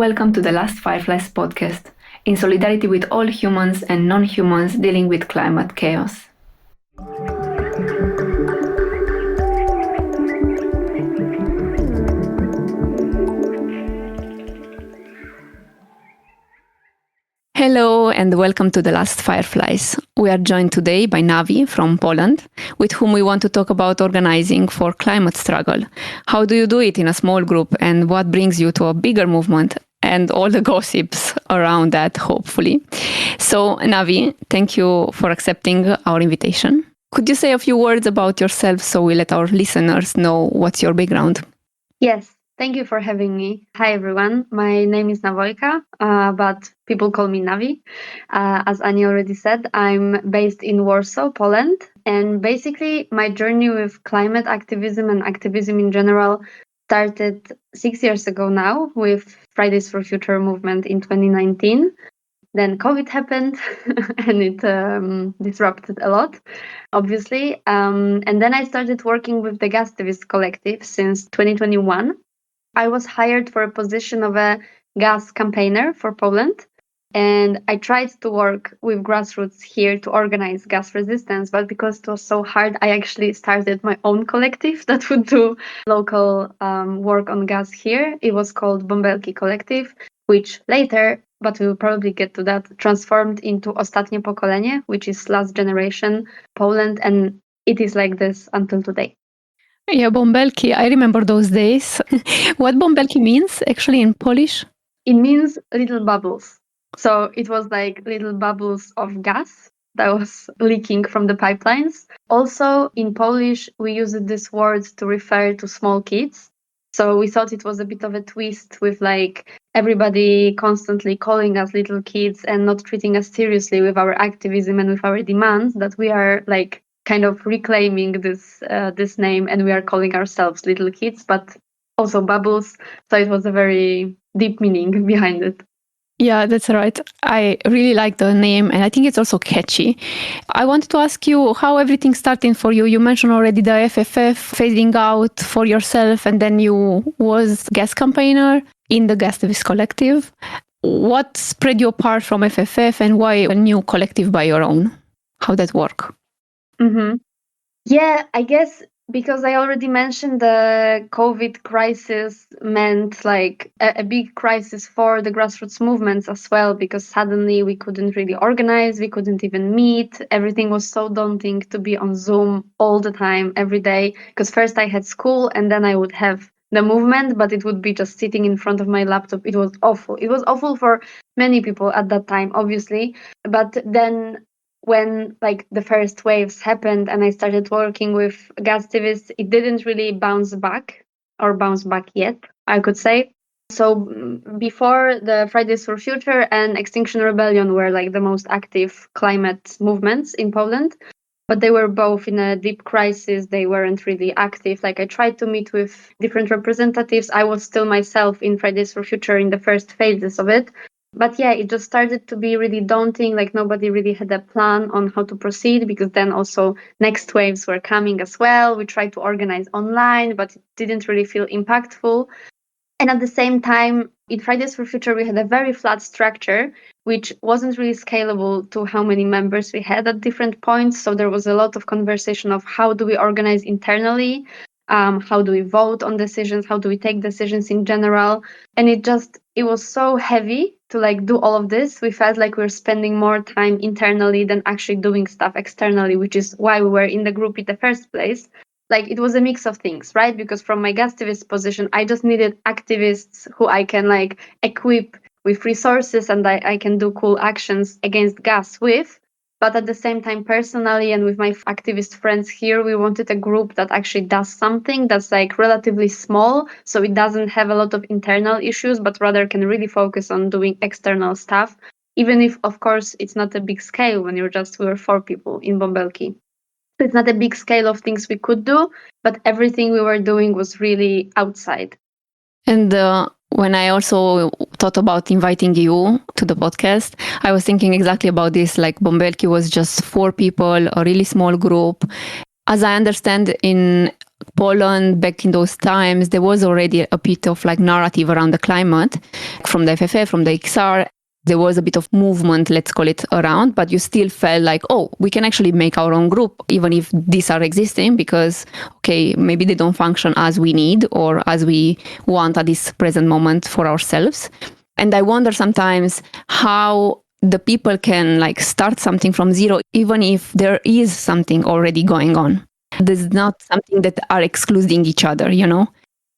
Welcome to the Last Fireflies podcast, in solidarity with all humans and non-humans dealing with climate chaos. Hello and welcome to the Last Fireflies. We are joined today by Nawi from Poland, with whom we want to talk about organizing for climate struggle. How do you do it in a small group, and what brings you to a bigger movement and all the gossips around that, hopefully. So Nawi, thank you for accepting our invitation. Could you say a few words about yourself so we let our listeners know what's your background? Yes. Thank you for having me. Hi, everyone. My name is Nawojka, but people call me Nawi. As Ani already said, I'm based in Warsaw, Poland. And basically, my journey with climate activism and activism in general started 6 years ago now with Fridays for Future movement in 2019. Then COVID happened and it disrupted a lot, obviously. And then I started working with the GazSystem collective since 2021. I was hired for a position of a gas campaigner for Poland, and I tried to work with grassroots here to organize gas resistance, but because it was so hard, I actually started my own collective that would do local work on gas here. It was called Bombelki Collective, which later, but we will probably get to that, transformed into Ostatnie Pokolenie, which is last generation Poland, and it is like this until today. Yeah, bombelki. I remember those days. What bombelki means actually in Polish? It means little bubbles. So it was like little bubbles of gas that was leaking from the pipelines. Also, in Polish, we used this word to refer to small kids. So we thought it was a bit of a twist with like everybody constantly calling us little kids and not treating us seriously with our activism and with our demands, that we are like kind of reclaiming this name and we are calling ourselves little kids, but also bubbles. So it was a very deep meaning behind it. Yeah, that's right. I really like the name and I think it's also catchy. I wanted to ask you how everything started for you. You mentioned already the FFF fading out for yourself, and then you was gas campaigner in the GazSystem collective. What spread you apart from FFF and why a new collective by your own? How that work? Mm-hmm. Yeah, I guess because I already mentioned the COVID crisis meant like a big crisis for the grassroots movements as well, because suddenly we couldn't really organize, we couldn't even meet. Everything was so daunting to be on Zoom all the time, every day. Because first I had school and then I would have the movement, but it would be just sitting in front of my laptop. It was awful. It was awful for many people at that time, obviously. But then when like the first waves happened and I started working with gas activists, it didn't really bounce back yet, I could say. So before, the Fridays for Future and Extinction Rebellion were like the most active climate movements in Poland, but they were both in a deep crisis. They weren't really active. Like I tried to meet with different representatives. I was still myself in Fridays for Future in the first phases of it. But yeah, it just started to be really daunting. Like nobody really had a plan on how to proceed, because then also next waves were coming as well. We tried to organize online, but it didn't really feel impactful. And at the same time, in Fridays for Future, we had a very flat structure, which wasn't really scalable to how many members we had at different points. So there was a lot of conversation of how do we organize internally? How do we vote on decisions? How do we take decisions in general? And it was so heavy to like do all of this. We felt like we were spending more time internally than actually doing stuff externally, which is why we were in the group in the first place. Like it was a mix of things, right? Because from my gas activist position, I just needed activists who I can like equip with resources and I can do cool actions against gas with. But at the same time, personally and with my activist friends here, we wanted a group that actually does something that's like relatively small. So it doesn't have a lot of internal issues, but rather can really focus on doing external stuff. Even if, of course, it's not a big scale when we were 4 people in Bombelki. So it's not a big scale of things we could do, but everything we were doing was really outside. And when I also thought about inviting you to the podcast, I was thinking exactly about this. Like Bombelki was just 4 people, a really small group. As I understand, in Poland, back in those times, there was already a bit of like narrative around the climate from the FFA, from the XR. There was a bit of movement, let's call it, around, but you still felt like, oh, we can actually make our own group, even if these are existing, because, okay, maybe they don't function as we need or as we want at this present moment for ourselves. And I wonder sometimes how the people can like start something from zero, even if there is something already going on. There's not something that are excluding each other, you know?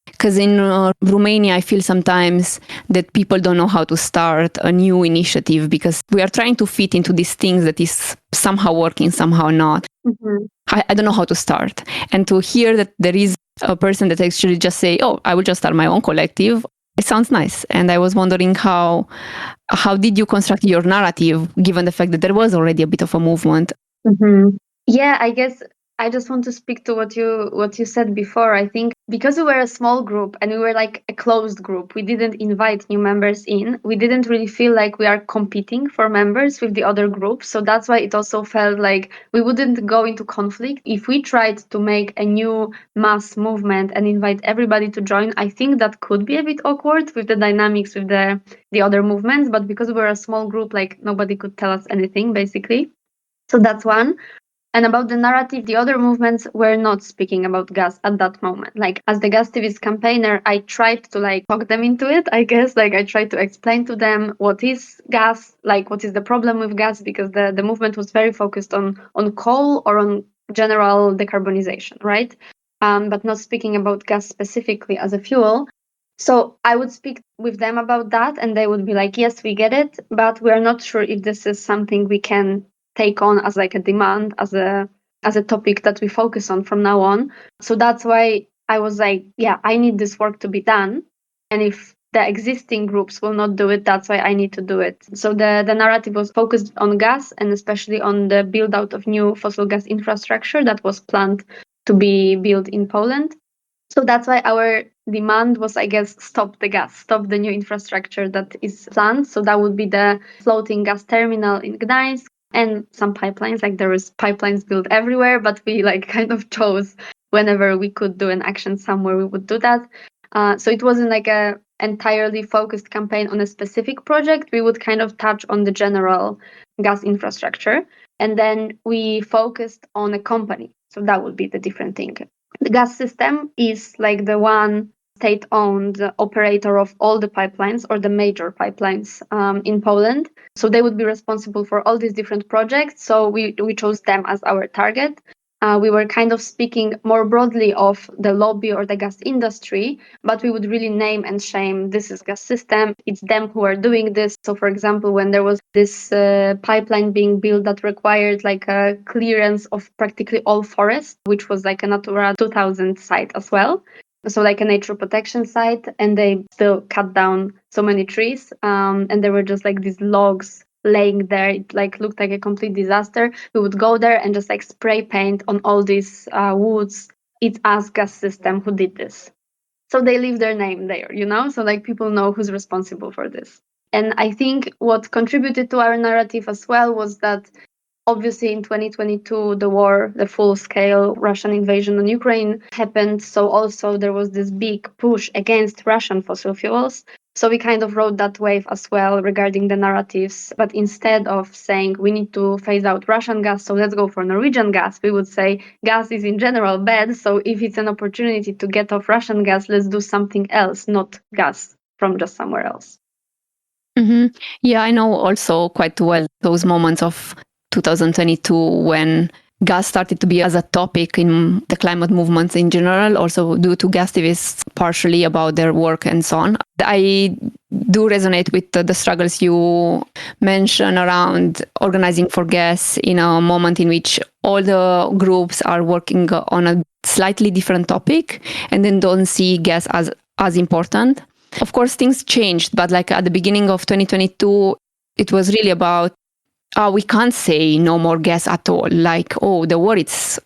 Because in Romania, I feel sometimes that people don't know how to start a new initiative because we are trying to fit into these things that is somehow working, somehow not. Mm-hmm. I don't know how to start. And to hear that there is a person that actually just say, oh, I will just start my own collective, it sounds nice. And I was wondering how did you construct your narrative, given the fact that there was already a bit of a movement? Mm-hmm. Yeah, I guess I just want to speak to what you said before. I think because we were a small group and we were like a closed group, we didn't invite new members in. We didn't really feel like we are competing for members with the other groups. So that's why it also felt like we wouldn't go into conflict. If we tried to make a new mass movement and invite everybody to join, I think that could be a bit awkward with the dynamics with the other movements. But because we were a small group, like nobody could tell us anything basically. So that's one. And about the narrative, the other movements were not speaking about gas at that moment. Like as the gas activist campaigner, I tried to like talk them into it, I guess. Like I tried to explain to them what is gas, like what is the problem with gas, because the movement was very focused on coal or on general decarbonization, right? But not speaking about gas specifically as a fuel. So I would speak with them about that and they would be like, yes, we get it, but we are not sure if this is something we can take on as like a demand, as a topic that we focus on from now on. So that's why I was like, yeah, I need this work to be done. And if the existing groups will not do it, that's why I need to do it. So the narrative was focused on gas and especially on the build out of new fossil gas infrastructure that was planned to be built in Poland. So that's why our demand was, I guess, stop the gas, stop the new infrastructure that is planned. So that would be the floating gas terminal in Gdańsk and some pipelines. Like there was pipelines built everywhere, but we like kind of chose whenever we could do an action somewhere, we would do that. So it wasn't like a entirely focused campaign on a specific project. We would kind of touch on the general gas infrastructure. And then we focused on a company. So that would be the different thing. The GazSystem is like the one state-owned operator of all the pipelines or the major pipelines in Poland. So they would be responsible for all these different projects. So we chose them as our target. We were kind of speaking more broadly of the lobby or the gas industry, but we would really name and shame this is GazSystem. It's them who are doing this. So, for example, when there was this pipeline being built that required like a clearance of practically all forest, which was like a Natura 2000 site as well. So like a nature protection site, and they still cut down so many trees, and there were just like these logs laying there. It like looked like a complete disaster. We would go there and just like spray paint on all these woods. It's us GazSystem who did this. So they leave their name there, you know? So like people know who's responsible for this. And I think what contributed to our narrative as well was that obviously in 2022, the war, the full-scale Russian invasion on Ukraine happened. So also there was this big push against Russian fossil fuels. So we kind of rode that wave as well regarding the narratives. But instead of saying we need to phase out Russian gas, so let's go for Norwegian gas, we would say gas is in general bad. So if it's an opportunity to get off Russian gas, let's do something else, not gas from just somewhere else. Mm-hmm. Yeah, I know also quite well those moments of 2022 when gas started to be as a topic in the climate movements in general, also due to gas activists partially about their work and so on. I do resonate with the struggles you mentioned around organizing for gas in a moment in which all the groups are working on a slightly different topic and then don't see gas as important. Of course, things changed, but like at the beginning of 2022, it was really about we can't say no more gas at all. Like, oh, the war, it's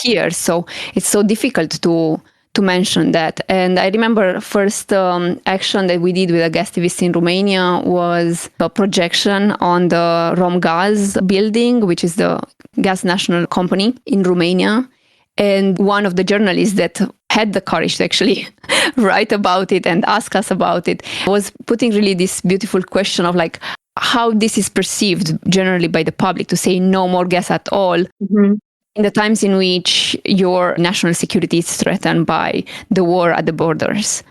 here. So it's so difficult to mention that. And I remember first action that we did with a gas activist in Romania was a projection on the Romgaz building, which is the gas national company in Romania. And one of the journalists that had the courage to actually write about it and ask us about it was putting really this beautiful question of like how this is perceived generally by the public to say no more gas at all. Mm-hmm. In the times in which your national security is threatened by the war at the borders.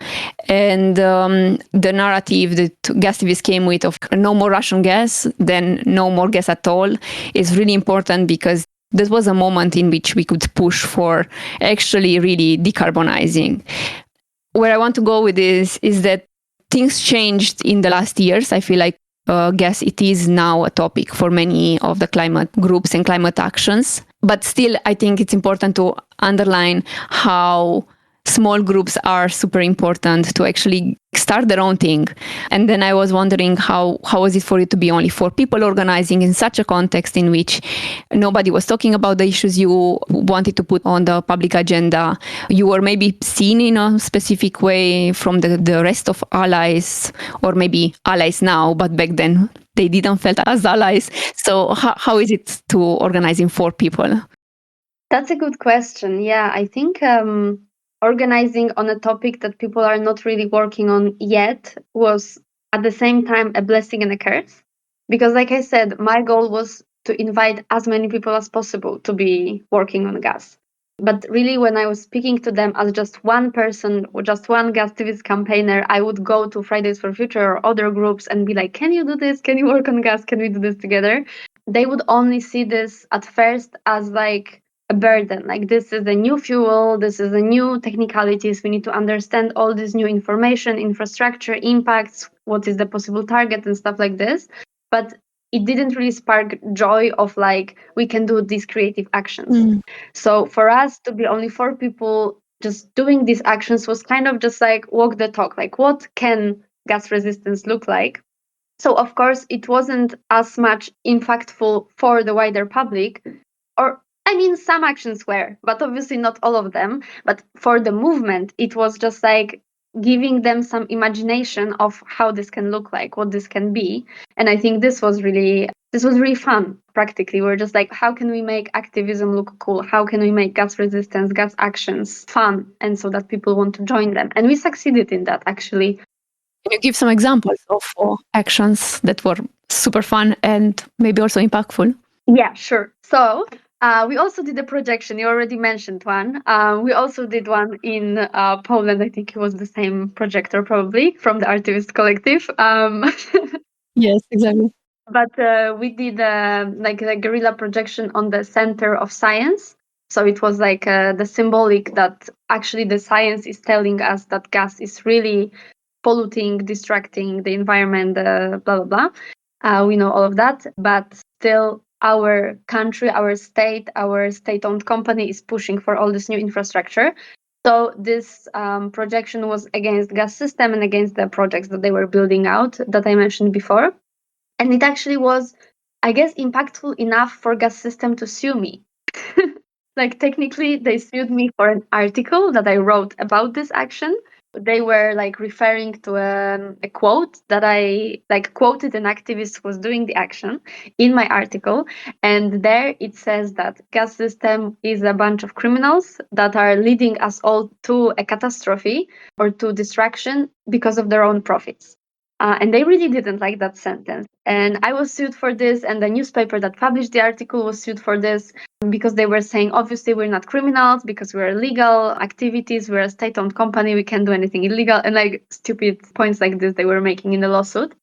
And the narrative that gas activists came with of no more Russian gas, then no more gas at all, is really important because this was a moment in which we could push for actually really decarbonizing. Where I want to go with this is that things changed in the last years. I feel like gas, it is now a topic for many of the climate groups and climate actions. But still, I think it's important to underline how small groups are super important to actually start their own thing. And then I was wondering how was it for you to be only 4 people organizing in such a context in which nobody was talking about the issues you wanted to put on the public agenda. You were maybe seen in a specific way from the rest of allies, or maybe allies now, but back then they didn't felt as allies. So how is it to organize in 4 people? That's a good question. Yeah, I think organizing on a topic that people are not really working on yet was at the same time a blessing and a curse. Because, like I said, my goal was to invite as many people as possible to be working on gas. But really, when I was speaking to them as just one person or just one gas activist campaigner, I would go to Fridays for Future or other groups and be like, can you do this? Can you work on gas? Can we do this together? They would only see this at first as like a burden. Like, this is a new fuel, this is a new technicalities. We need to understand all this new information, infrastructure, impacts, what is the possible target and stuff like this. But it didn't really spark joy of like, we can do these creative actions. So for us to be only 4 people just doing these actions was kind of just like walk the talk, like what can gas resistance look like? So of course it wasn't as much impactful for the wider public, or I mean some actions were, but obviously not all of them. But for the movement, it was just like giving them some imagination of how this can look like, what this can be. And I think this was really fun. Practically, we're just like, how can we make activism look cool? How can we make gas resistance, gas actions fun, and so that people want to join them? And we succeeded in that, actually. Can you give some examples of actions that were super fun and maybe also impactful? Yeah, sure. So we also did a projection. You already mentioned one. We also did one in Poland. I think it was the same projector, probably from the Artivist Collective. Yes, exactly. But we did like a guerrilla projection on the Center of Science. So it was like the symbolic that actually the science is telling us that gas is really polluting, distracting the environment, blah, blah, blah. We know all of that, but still our country, our state-owned company is pushing for all this new infrastructure. So this projection was against GazSystem and against the projects that they were building out that I mentioned before. And it actually was, I guess, impactful enough for GazSystem to sue me. Like, technically, they sued me for an article that I wrote about this action. They were like referring to a quote that I like quoted an activist who was doing the action in my article. And there it says that GazSystem is a bunch of criminals that are leading us all to a catastrophe or to destruction because of their own profits. And they really didn't like that sentence. And I was sued for this, and the newspaper that published the article was sued for this because they were saying, obviously, we're not criminals because we're legal activities, we're a state-owned company, we can't do anything illegal, and like stupid points like this they were making in the lawsuit.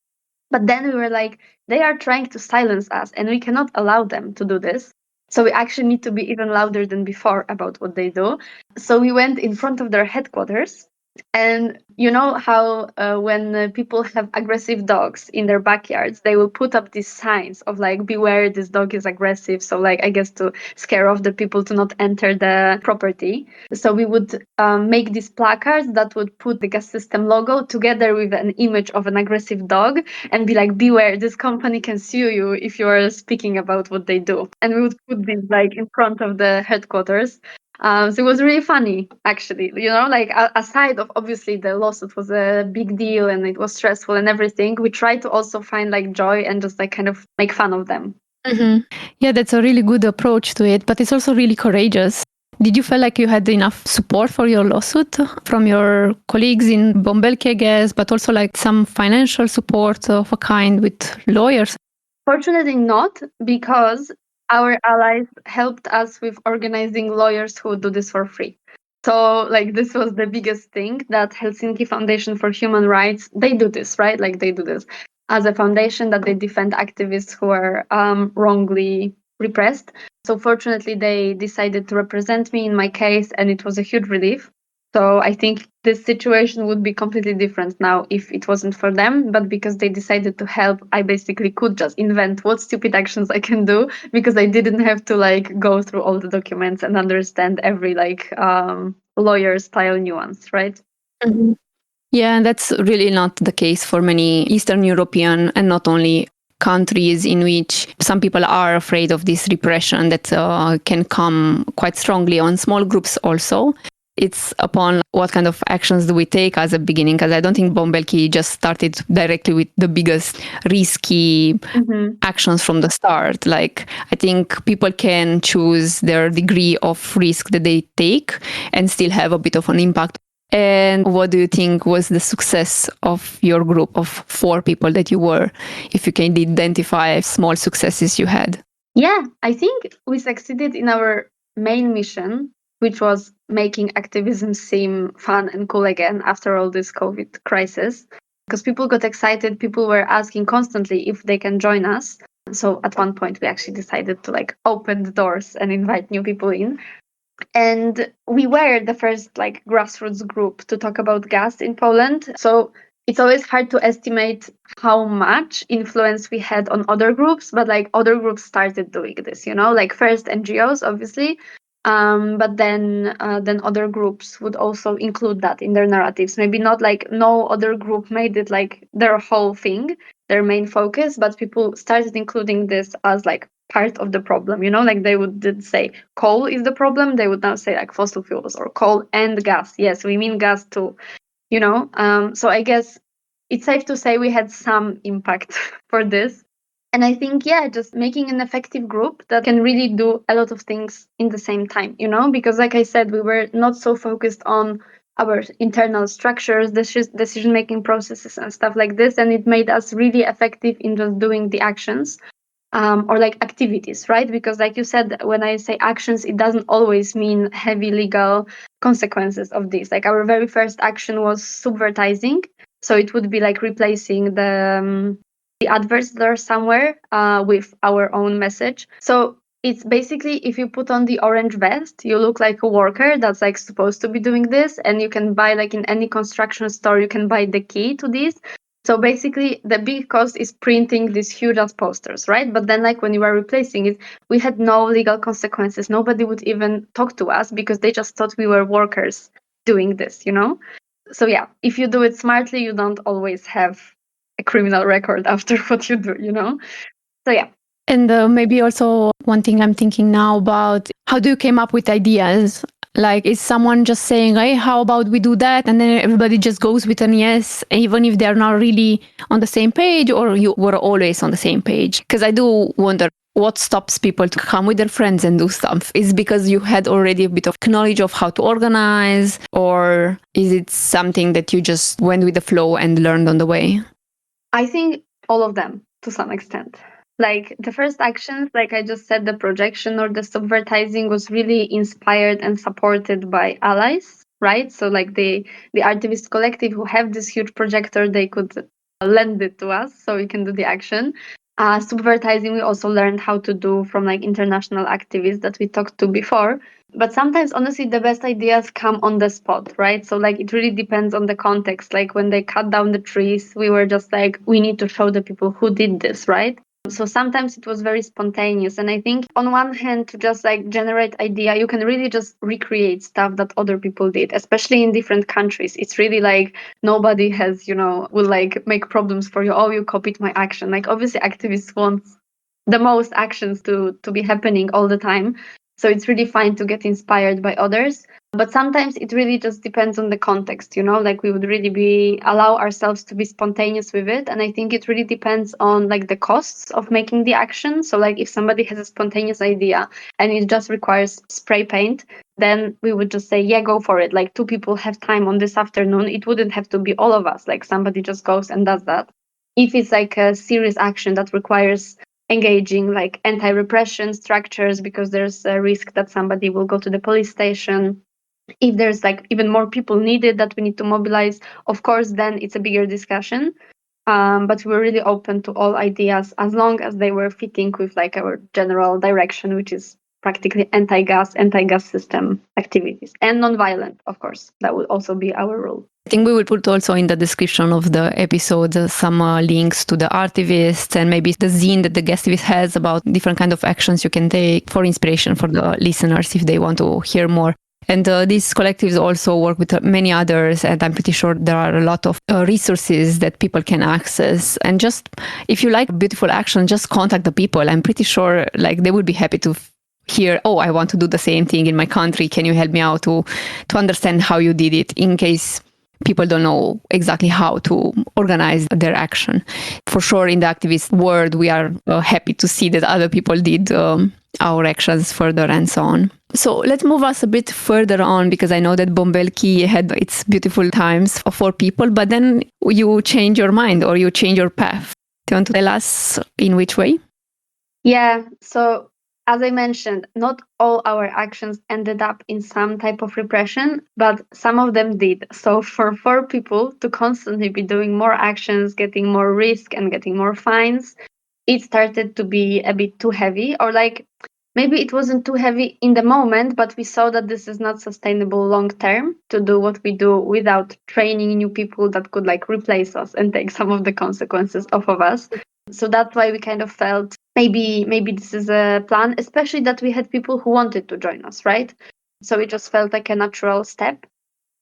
But then we were like, they are trying to silence us, and we cannot allow them to do this. So we actually need to be even louder than before about what they do. So we went in front of their headquarters. And you know how when people have aggressive dogs in their backyards, they will put up these signs of like, beware, this dog is aggressive. So like, I guess to scare off the people to not enter the property. So we would make these placards that would put the GazSystem logo together with an image of an aggressive dog and be like, beware, this company can sue you if you are speaking about what they do. And we would put these like in front of the headquarters. So it was really funny, actually, you know, like aside of obviously the lawsuit was a big deal and it was stressful and everything, we tried to also find like joy and just like kind of make fun of them. Mm-hmm. Yeah, that's a really good approach to it, but it's also really courageous. Did you feel like you had enough support for your lawsuit from your colleagues in Bombelki, I guess, but also like some financial support of a kind with lawyers? Fortunately not, because our allies helped us with organizing lawyers who do this for free. So like this was the biggest thing, that Helsinki Foundation for Human Rights, they do this, right? Like they do this as a foundation, that they defend activists who are wrongly repressed. So fortunately, they decided to represent me in my case, and it was a huge relief. So I think this situation would be completely different now if it wasn't for them. But because they decided to help, I basically could just invent what stupid actions I can do, because I didn't have to like go through all the documents and understand every like lawyer style nuance, right? Mhm. Yeah, and that's really not the case for many Eastern European and not only countries in which some people are afraid of this repression that can come quite strongly on small groups also. It's upon what kind of actions do we take as a beginning, because I don't think Bombelki just started directly with the biggest risky actions from the start. Like, I think people can choose their degree of risk that they take and still have a bit of an impact. And what do you think was the success of your group of 4 people that you were, if you can identify small successes you had? Yeah, I think we succeeded in our main mission, which was making activism seem fun and cool again after all this COVID crisis. Because people got excited, people were asking constantly if they can join us. So at one point, we actually decided to like open the doors and invite new people in. And we were the first like grassroots group to talk about gas in Poland. So it's always hard to estimate how much influence we had on other groups, but like other groups started doing this, you know, like first NGOs, obviously, but then other groups would also include that in their narratives. Maybe not like no other group made it like their whole thing, their main focus, but people started including this as like part of the problem, you know, like they did say coal is the problem, they would now say like fossil fuels or coal and gas. Yes, we mean gas too, you know. So I guess it's safe to say we had some impact for this. And I think, yeah, just making an effective group that can really do a lot of things in the same time, you know, because like I said, we were not so focused on our internal structures, decision making processes, and stuff like this. And it made us really effective in just doing the actions, or like activities, right? Because, like you said, when I say actions, it doesn't always mean heavy legal consequences of this. Like, our very first action was subvertising. So it would be like replacing the adverts that are somewhere with our own message. So it's basically, if you put on the orange vest, you look like a worker that's like supposed to be doing this, and you can buy, like in any construction store, you can buy the key to this. So basically, the big cost is printing these huge ass posters, right? But then, like when you were replacing it, we had no legal consequences. Nobody would even talk to us because they just thought we were workers doing this, you know? So yeah, if you do it smartly, you don't always have a criminal record after what you do, you know? So yeah. And maybe also one thing I'm thinking now about, how do you came up with ideas? Like, is someone just saying, hey, how about we do that? And then everybody just goes with an yes, even if they're not really on the same page, or you were always on the same page? Because I do wonder what stops people to come with their friends and do stuff. Is because you had already a bit of knowledge of how to organize, or is it something that you just went with the flow and learned on the way? I think all of them to some extent. Like the first actions, like I just said, the projection or the subvertising was really inspired and supported by allies, right? So like the activist collective who have this huge projector, they could lend it to us so we can do the action. Subvertising we also learned how to do from like international activists that we talked to before. But sometimes, honestly, the best ideas come on the spot, right? So like it really depends on the context. Like when they cut down the trees, we were just like, we need to show the people who did this, right? So sometimes it was very spontaneous. And I think on one hand, to just like generate idea, you can really just recreate stuff that other people did, especially in different countries. It's really like nobody has, you know, will like make problems for you. Oh, you copied my action. Like obviously activists want the most actions to be happening all the time. So it's really fine to get inspired by others. But sometimes it really just depends on the context, like we would really allow ourselves to be spontaneous with it. And I think it really depends on like the costs of making the action. So like if somebody has a spontaneous idea and it just requires spray paint, then we would just say, yeah, go for it. Like 2 people have time on this afternoon. It wouldn't have to be all of us. Like somebody just goes and does that. If it's like a serious action that requires engaging like anti-repression structures because there's a risk that somebody will go to the police station, if there's like even more people needed that we need to mobilize, of course, then it's a bigger discussion. But we're really open to all ideas as long as they were fitting with like our general direction, which is practically anti-gas system activities and non-violent, of course. That would also be our rule. I think we will put also in the description of the episode some links to the artivists and maybe the zine that the GazSystem has about different kind of actions you can take for inspiration for the listeners if they want to hear more. And these collectives also work with many others, and I'm pretty sure there are a lot of resources that people can access. And just if you like beautiful action, just contact the people. I'm pretty sure like they would be happy to hear, oh, I want to do the same thing in my country. Can you help me out to understand how you did it, in case people don't know exactly how to organize their action. For sure, in the activist world, we are happy to see that other people did our actions further and so on. So let's move us a bit further on, because I know that bombelki had its beautiful times for people, but then you change your mind or you change your path. Do you want to tell us in which way? Yeah, so as I mentioned, not all our actions ended up in some type of repression, but some of them did. So for 4 people to constantly be doing more actions, getting more risk and getting more fines, it started to be a bit too heavy, or like maybe it wasn't too heavy in the moment, but we saw that this is not sustainable long term to do what we do without training new people that could like replace us and take some of the consequences off of us. So that's why we kind of felt maybe this is a plan, especially that we had people who wanted to join us, right? So it just felt like a natural step.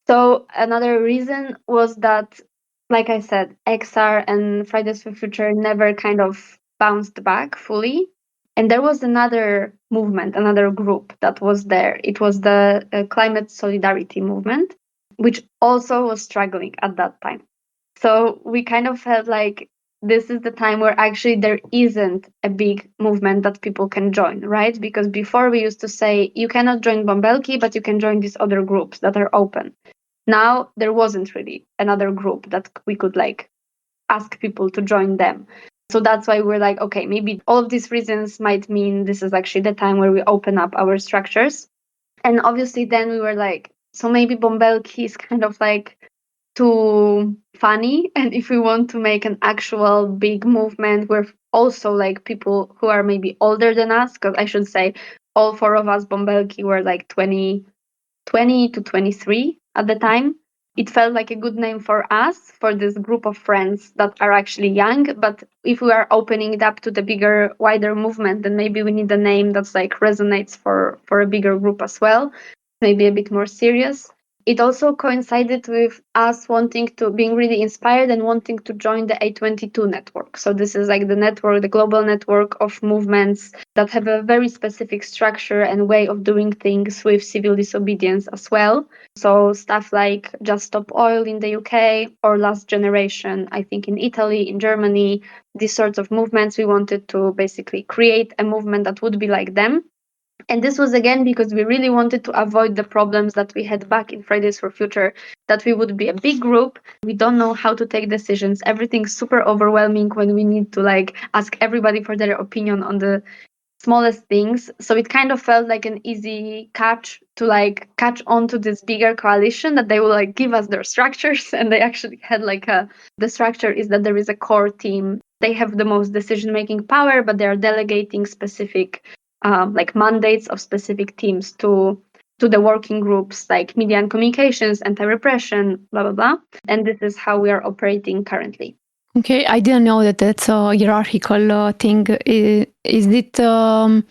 So another reason was that, like I said, XR and Fridays for Future never kind of bounced back fully. And there was another movement, another group that was there. It was the climate solidarity movement, which also was struggling at that time. So we kind of felt like this is the time where actually there isn't a big movement that people can join, right? Because before we used to say, you cannot join bombelki, but you can join these other groups that are open. Now there wasn't really another group that we could like ask people to join them. So that's why we're like, okay, maybe all of these reasons might mean this is actually the time where we open up our structures. And obviously then we were like, so maybe bombelki is kind of like too funny, and if we want to make an actual big movement where also like people who are maybe older than us, because I should say all 4 of us bombelki were like 20 to 23 at the time, it felt like a good name for us, for this group of friends that are actually young. But if we are opening it up to the bigger, wider movement, then maybe we need a name that's like resonates for a bigger group as well, maybe a bit more serious. It also coincided with us being really inspired and wanting to join the A22 network. So this is like the network, the global network of movements that have a very specific structure and way of doing things with civil disobedience as well. So stuff like Just Stop Oil in the UK or Last Generation, I think in Italy, in Germany, these sorts of movements. We wanted to basically create a movement that would be like them. And this was again because we really wanted to avoid the problems that we had back in Fridays for Future, that we would be a big group. We don't know how to take decisions. Everything's super overwhelming when we need to like ask everybody for their opinion on the smallest things. So it kind of felt like an easy catch to like catch on to this bigger coalition that they will like give us their structures. And they actually had like the structure is that there is a core team. They have the most decision-making power, but they are delegating specific like mandates of specific teams to the working groups like media and communications, anti-repression, blah, blah, blah. And this is how we are operating currently. Okay, I didn't know that that's a hierarchical thing. Is it that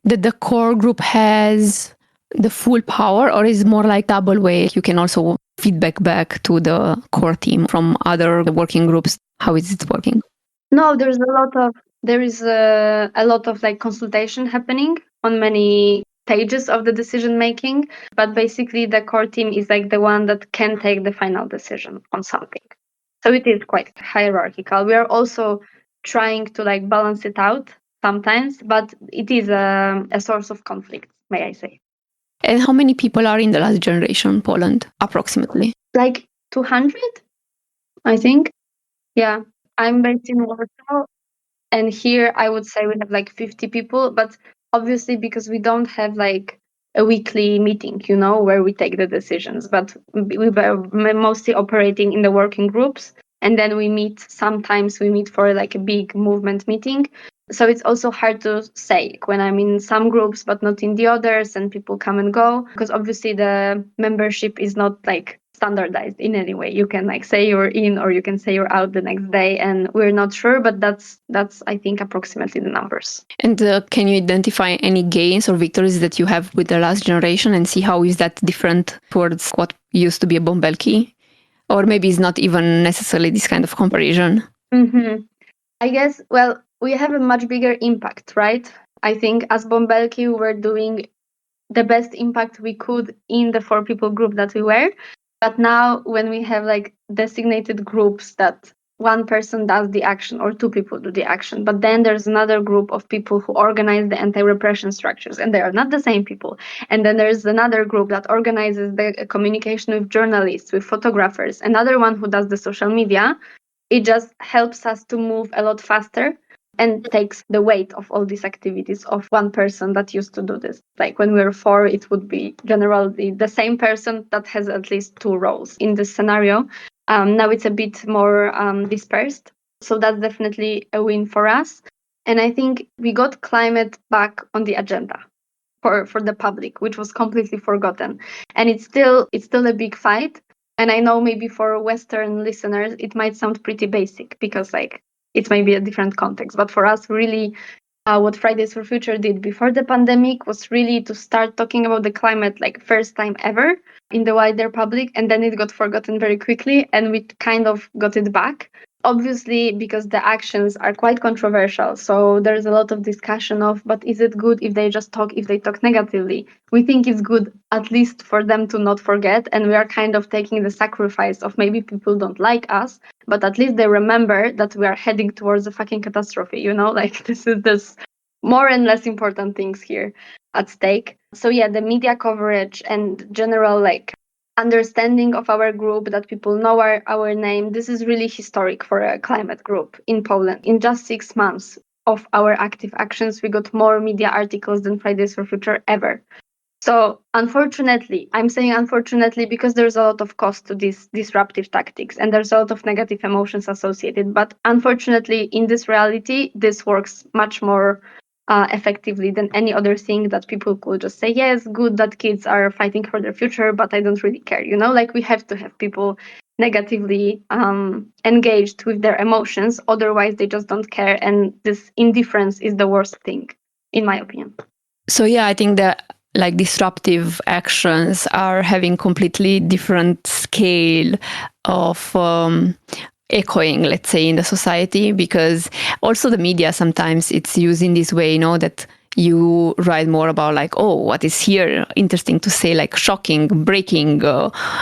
the core group has the full power, or is it more like double way? You can also feedback back to the core team from other working groups. How is it working? No, there is a lot of like consultation happening on many stages of the decision making, but basically the core team is like the one that can take the final decision on something. So it is quite hierarchical. We are also trying to like balance it out sometimes, but it is a source of conflict, may I say. And how many people are in the last generation Poland, approximately? Like 200, I think. Yeah. I'm based in Warsaw, and here I would say we have like 50 people, but obviously because we don't have like a weekly meeting, where we take the decisions, but we were mostly operating in the working groups, and then sometimes we meet for like a big movement meeting. So it's also hard to say when I'm in some groups but not in the others, and people come and go, because obviously the membership is not like standardized in any way. You can like say you're in or you can say you're out the next day, and we're not sure, but that's I think approximately the numbers. And can you identify any gains or victories that you have with the last generation and see how is that different towards what used to be a bombelki? Or maybe it's not even necessarily this kind of comparison. Mm-hmm. I guess, well, we have a much bigger impact, right? I think as bombelki we were doing the best impact we could in the 4 people group that we were. But now when we have like designated groups that one person does the action or 2 people do the action, but then there's another group of people who organize the anti-repression structures, and they are not the same people. And then there's another group that organizes the communication with journalists, with photographers, another one who does the social media. It just helps us to move a lot faster and takes the weight of all these activities of one person that used to do this. Like when we were 4, it would be generally the same person that has at least 2 roles in this scenario. Now it's a bit more dispersed. So that's definitely a win for us. And I think we got climate back on the agenda for the public, which was completely forgotten. And it's still a big fight. And I know maybe for Western listeners, it might sound pretty basic because like it may be a different context. But for us, really, what Fridays for Future did before the pandemic was really to start talking about the climate like first time ever in the wider public. And then it got forgotten very quickly and we kind of got it back. Obviously, because the actions are quite controversial. So there's a lot of discussion of, but is it good if they talk negatively? We think it's good at least for them to not forget. And we are kind of taking the sacrifice of maybe people don't like us, but at least they remember that we are heading towards a fucking catastrophe, like this more and less important things here at stake. So yeah, the media coverage and general like understanding of our group, that people know our name. This is really historic for a climate group in Poland. In just 6 months of our active actions, we got more media articles than Fridays for Future ever. So unfortunately, I'm saying unfortunately because there's a lot of cost to these disruptive tactics and there's a lot of negative emotions associated. But unfortunately, in this reality, this works much more effectively than any other thing that people could just say, yes, good that kids are fighting for their future, but I don't really care. Like we have to have people negatively engaged with their emotions. Otherwise, they just don't care. And this indifference is the worst thing, in my opinion. So yeah, I think that like disruptive actions are having completely different scale of echoing, let's say, in the society, because also the media sometimes it's used in this way, that you write more about like, oh, what is here interesting to say, like shocking, breaking,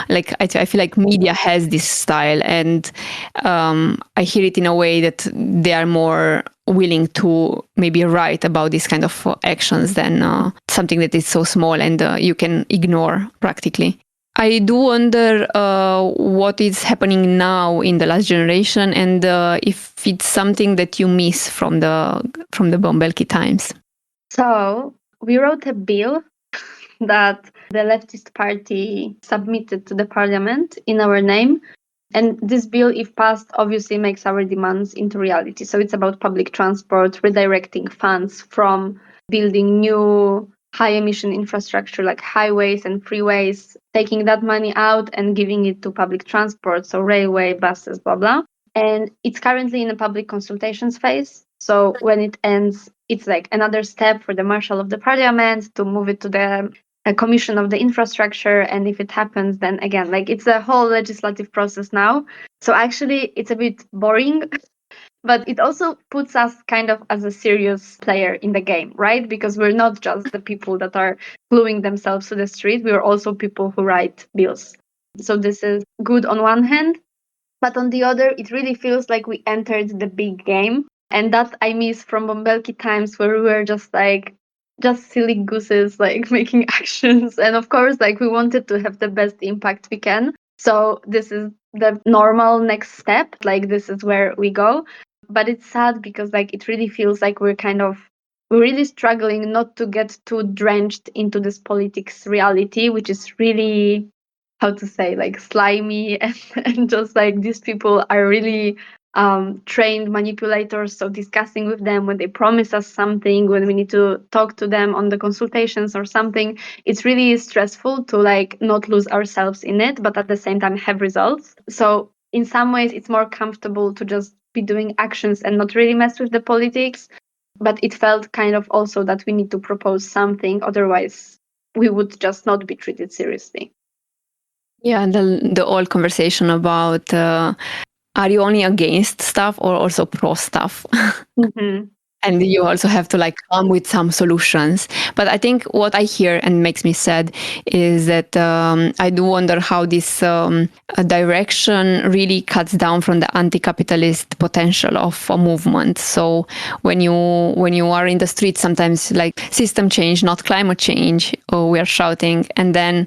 like I feel like media has this style, and I hear it in a way that they are more willing to maybe write about this kind of actions than something that is so small and you can ignore practically. I do wonder what is happening now in the last generation, and if it's something that you miss from the bombelki times. So we wrote a bill that the leftist party submitted to the parliament in our name. And this bill, if passed, obviously makes our demands into reality. So it's about public transport, redirecting funds from building new high emission infrastructure like highways and freeways, taking that money out and giving it to public transport, so railway, buses, blah, blah. And it's currently in a public consultations phase. So when it ends, it's like another step for the Marshal of the Parliament to move it to the commission of the infrastructure. And if it happens, then again, like it's a whole legislative process now. So actually, it's a bit boring. But it also puts us kind of as a serious player in the game, right? Because we're not just the people that are gluing themselves to the street, we are also people who write bills. So this is good on one hand, but on the other, it really feels like we entered the big game. And that I miss from bombelki times where we were just silly gooses, like making actions. And of course, like we wanted to have the best impact we can. So this is the normal next step. Like this is where we go. But it's sad because like it really feels like we're really struggling not to get too drenched into this politics reality, which is really, how to say, like slimy, and just like these people are really trained manipulators. So discussing with them when they promise us something, when we need to talk to them on the consultations or something, it's really stressful to like not lose ourselves in it, but at the same time have results. So in some ways, it's more comfortable to just be doing actions and not really mess with the politics. But it felt kind of also that we need to propose something, otherwise we would just not be treated seriously. Yeah, and the whole conversation about are you only against stuff or also pro stuff? Mm-hmm. And you also have to like come with some solutions. But I think what I hear and makes me sad is that I do wonder how this direction really cuts down from the anti-capitalist potential of a movement. So when you are in the street, sometimes like system change, not climate change, or we are shouting, and then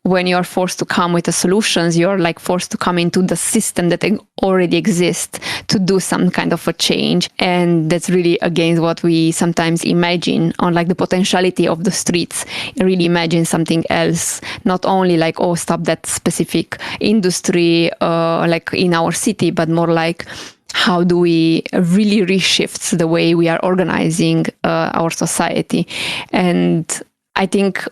when you are forced to come with the solutions, you're like forced to come into the system that already exists to do some kind of a change, and that's really against what we sometimes imagine on like the potentiality of the streets. Really imagine something else, not only like, oh, stop that specific industry like in our city, but more like how do we really reshift the way we are organizing our society. And I think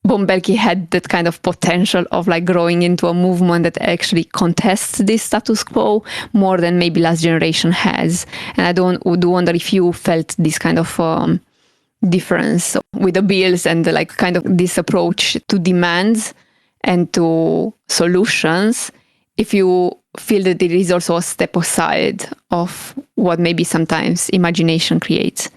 bombelki had that kind of potential of like growing into a movement that actually contests this status quo more than maybe last generation has. And I do wonder if you felt this kind of difference with the bills and the, like kind of this approach to demands and to solutions, if you feel that there is also a step aside of what maybe sometimes imagination creates.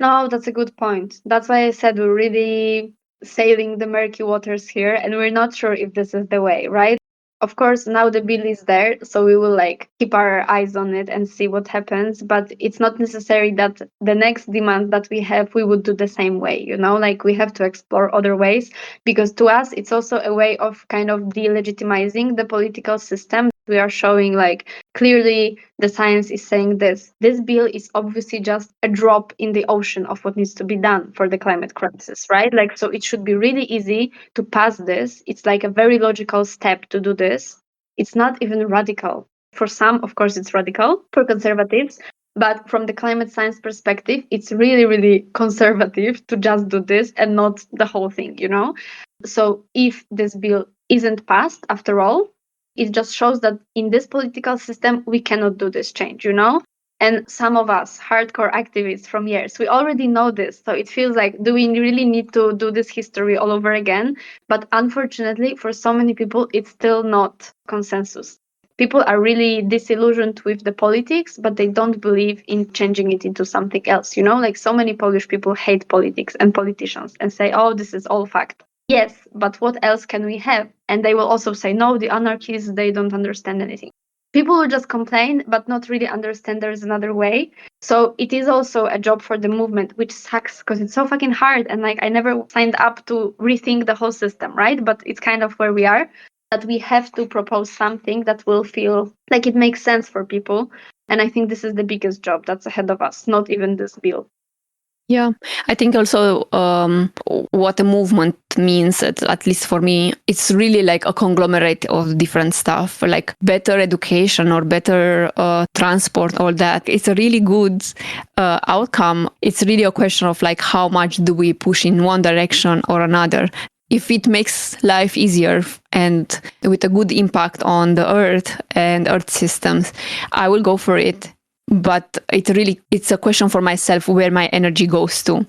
No, that's a good point. That's why I said we're really sailing the murky waters here, and we're not sure if this is the way, right? Of course, now the bill is there, so we will like keep our eyes on it and see what happens. But it's not necessary that the next demand that we have, we would do the same way, you know, like we have to explore other ways, because to us, it's also a way of kind of delegitimizing the political system. We are showing like clearly the science is saying this bill is obviously just a drop in the ocean of what needs to be done for the climate crisis, right? Like, so it should be really easy to pass this. It's like a very logical step to do this. It's not even radical. For some, of course, it's radical for conservatives, but from the climate science perspective, it's really, really conservative to just do this and not the whole thing, you know? So if this bill isn't passed after all, it just shows that in this political system, we cannot do this change, you know? And some of us, hardcore activists from years, we already know this. So it feels like, do we really need to do this history all over again? But unfortunately, for so many people, it's still not consensus. People are really disillusioned with the politics, but they don't believe in changing it into something else, you know? Like so many Polish people hate politics and politicians and say, oh, this is all fact. Yes, but what else can we have? And they will also say, no, the anarchists, they don't understand anything. People will just complain, but not really understand there's another way. So it is also a job for the movement, which sucks because it's so fucking hard. And like, I never signed up to rethink the whole system, right? But it's kind of where we are, that we have to propose something that will feel like it makes sense for people. And I think this is the biggest job that's ahead of us, not even this bill. Yeah, I think also what a movement means, at least for me, it's really like a conglomerate of different stuff, like better education or better transport, all that. It's a really good outcome. It's really a question of like how much do we push in one direction or another. If it makes life easier and with a good impact on the earth and earth systems, I will go for it. but it's a question for myself where my energy goes to.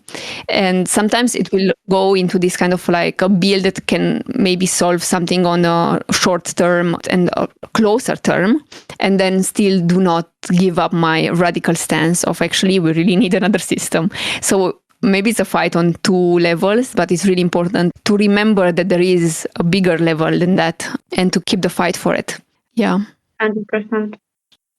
And sometimes it will go into this kind of like a bill that can maybe solve something on a short term and a closer term, and then still do not give up my radical stance of actually we really need another system. So maybe it's a fight on two levels, but it's really important to remember that there is a bigger level than that and to keep the fight for it. Yeah. 100%.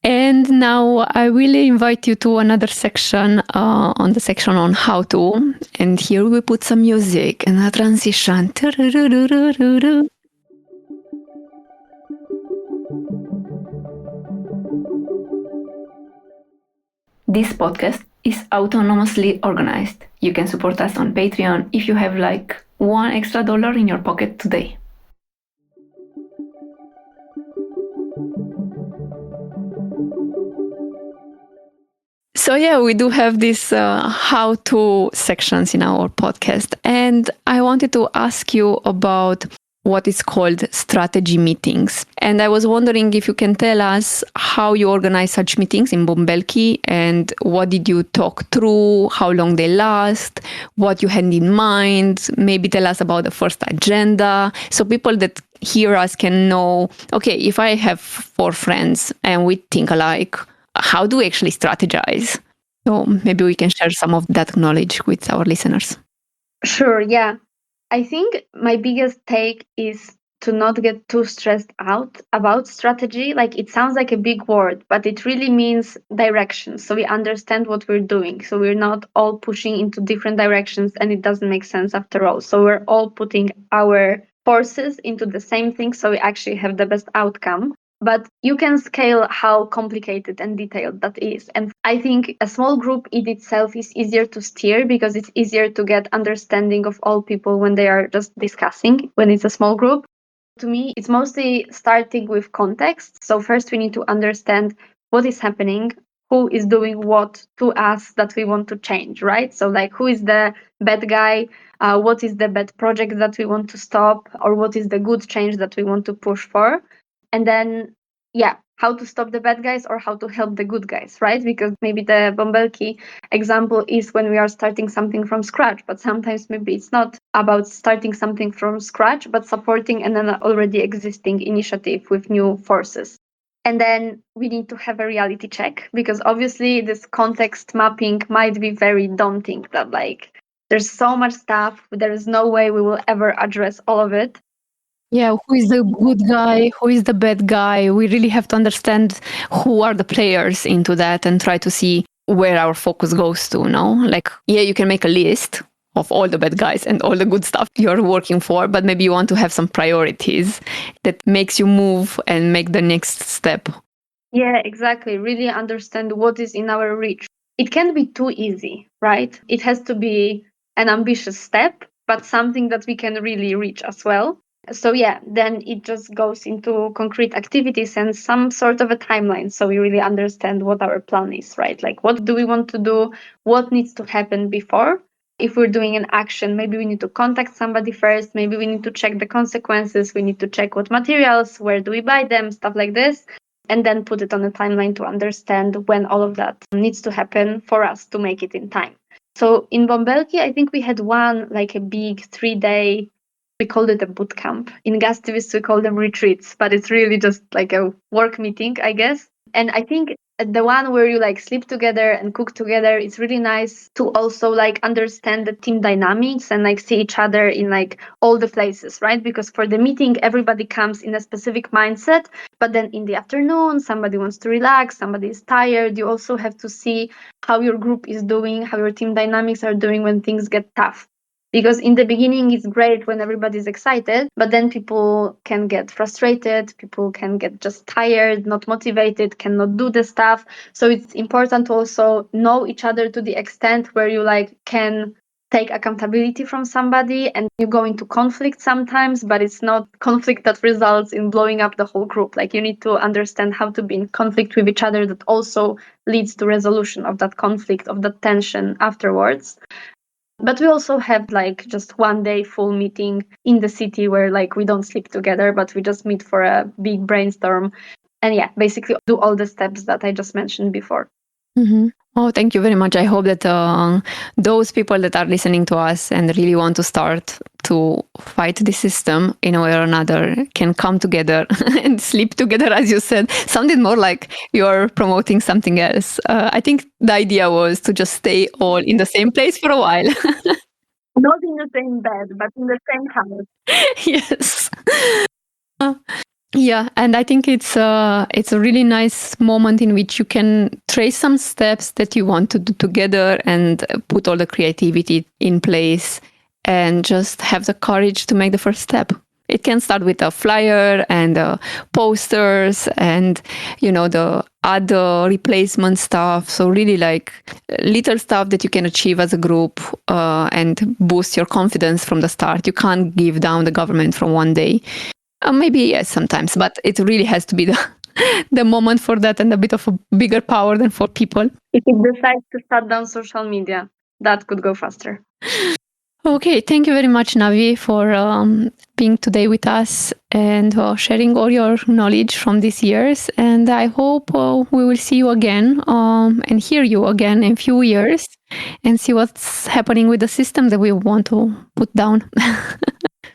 And now I will invite you to another section, on the section on how to. And here we put some music and a transition. This podcast is autonomously organized. You can support us on Patreon if you have like $1 extra in your pocket today. So yeah, we do have these how-to sections in our podcast. And I wanted to ask you about what is called strategy meetings. And I was wondering if you can tell us how you organize such meetings in Bombelki and what did you talk through, how long they last, what you had in mind, maybe tell us about the first agenda. So people that hear us can know, okay, if I have 4 friends and we think alike, how do we actually strategize? So maybe we can share some of that knowledge with our listeners. Sure, yeah. I think my biggest take is to not get too stressed out about strategy. Like it sounds like a big word, but it really means direction. So we understand what we're doing. So we're not all pushing into different directions and it doesn't make sense after all. So we're all putting our forces into the same thing so we actually have the best outcome. But you can scale how complicated and detailed that is. And I think a small group in itself is easier to steer because it's easier to get understanding of all people when they are just discussing, when it's a small group. To me, it's mostly starting with context. So first we need to understand what is happening, who is doing what to us that we want to change, right? So like who is the bad guy? What is the bad project that we want to stop? Or what is the good change that we want to push for? And then, yeah, how to stop the bad guys or how to help the good guys, right? Because maybe the bombelki example is when we are starting something from scratch, but sometimes maybe it's not about starting something from scratch, but supporting an already existing initiative with new forces. And then we need to have a reality check because obviously this context mapping might be very daunting that like there's so much stuff, there is no way we will ever address all of it. Yeah, who is the good guy? Who is the bad guy? We really have to understand who are the players into that and try to see where our focus goes to, no? Like, yeah, you can make a list of all the bad guys and all the good stuff you're working for, but maybe you want to have some priorities that makes you move and make the next step. Yeah, exactly. Really understand what is in our reach. It can't be too easy, right? It has to be an ambitious step, but something that we can really reach as well. So yeah, then it just goes into concrete activities and some sort of a timeline. So we really understand what our plan is, right? Like what do we want to do? What needs to happen before? If we're doing an action, maybe we need to contact somebody first. Maybe we need to check the consequences. We need to check what materials, where do we buy them, stuff like this. And then put it on a timeline to understand when all of that needs to happen for us to make it in time. So in Bombelki, I think we had one like a big 3-day, we called it a boot camp. In GazSystem, we call them retreats, but it's really just like a work meeting, I guess. And I think the one where you like sleep together and cook together, it's really nice to also like understand the team dynamics and like see each other in like all the places, right? Because for the meeting, everybody comes in a specific mindset, but then in the afternoon, somebody wants to relax, somebody is tired. You also have to see how your group is doing, how your team dynamics are doing when things get tough. Because in the beginning, it's great when everybody's excited, but then people can get frustrated, people can get just tired, not motivated, cannot do the stuff. So it's important to also know each other to the extent where you like can take accountability from somebody and you go into conflict sometimes, but it's not conflict that results in blowing up the whole group. Like you need to understand how to be in conflict with each other that also leads to resolution of that conflict, of that tension afterwards. But we also have like just 1 day full meeting in the city where like we don't sleep together, but we just meet for a big brainstorm. And yeah, basically do all the steps that I just mentioned before. Oh, thank you very much. I hope that those people that are listening to us and really want to start to fight the system in a way or another can come together and sleep together, as you said. Sounded more like you're promoting something else. I think the idea was to just stay all in the same place for a while. Not in the same bed, but in the same house. Yes. Yeah, and I think it's a really nice moment in which you can trace some steps that you want to do together and put all the creativity in place and just have the courage to make the first step. It can start with a flyer and posters and the other replacement stuff. So really like little stuff that you can achieve as a group and boost your confidence from the start. You can't give down the government from one day. Maybe yes, sometimes, but it really has to be the moment for that and a bit of a bigger power than for people. If it decides to shut down social media, that could go faster. Okay, thank you very much, Navi, for being today with us and sharing all your knowledge from these years. And I hope we will see you again and hear you again in a few years and see what's happening with the system that we want to put down.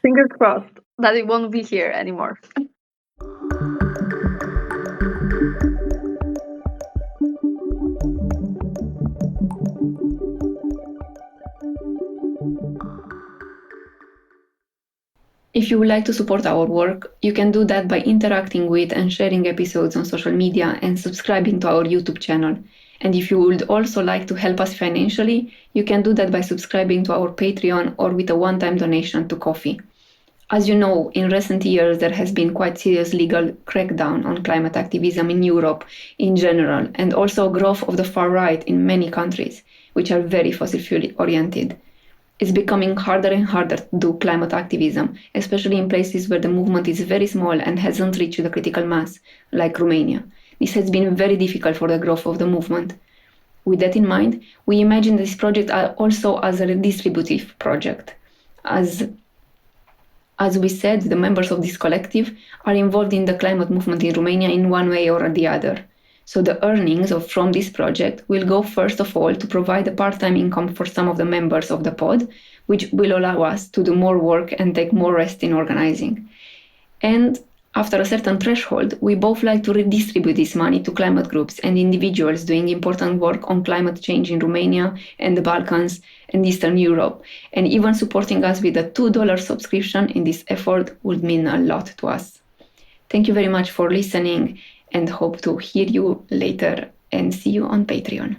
Fingers crossed that it won't be here anymore. If you would like to support our work, you can do that by interacting with and sharing episodes on social media and subscribing to our YouTube channel. And if you would also like to help us financially, you can do that by subscribing to our Patreon or with a one-time donation to Ko-fi. As you know, in recent years, there has been quite serious legal crackdown on climate activism in Europe in general, and also a growth of the far right in many countries, which are very fossil fuel oriented. It's becoming harder and harder to do climate activism, especially in places where the movement is very small and hasn't reached the critical mass, like Romania. This has been very difficult for the growth of the movement. With that in mind, we imagine this project also as a redistributive project. As we said, the members of this collective are involved in the climate movement in Romania in one way or the other. So the earnings from this project will go first of all to provide a part-time income for some of the members of the pod, which will allow us to do more work and take more rest in organizing. And after a certain threshold, we both like to redistribute this money to climate groups and individuals doing important work on climate change in Romania and the Balkans and Eastern Europe. And even supporting us with a $2 subscription in this effort would mean a lot to us. Thank you very much for listening and hope to hear you later and see you on Patreon.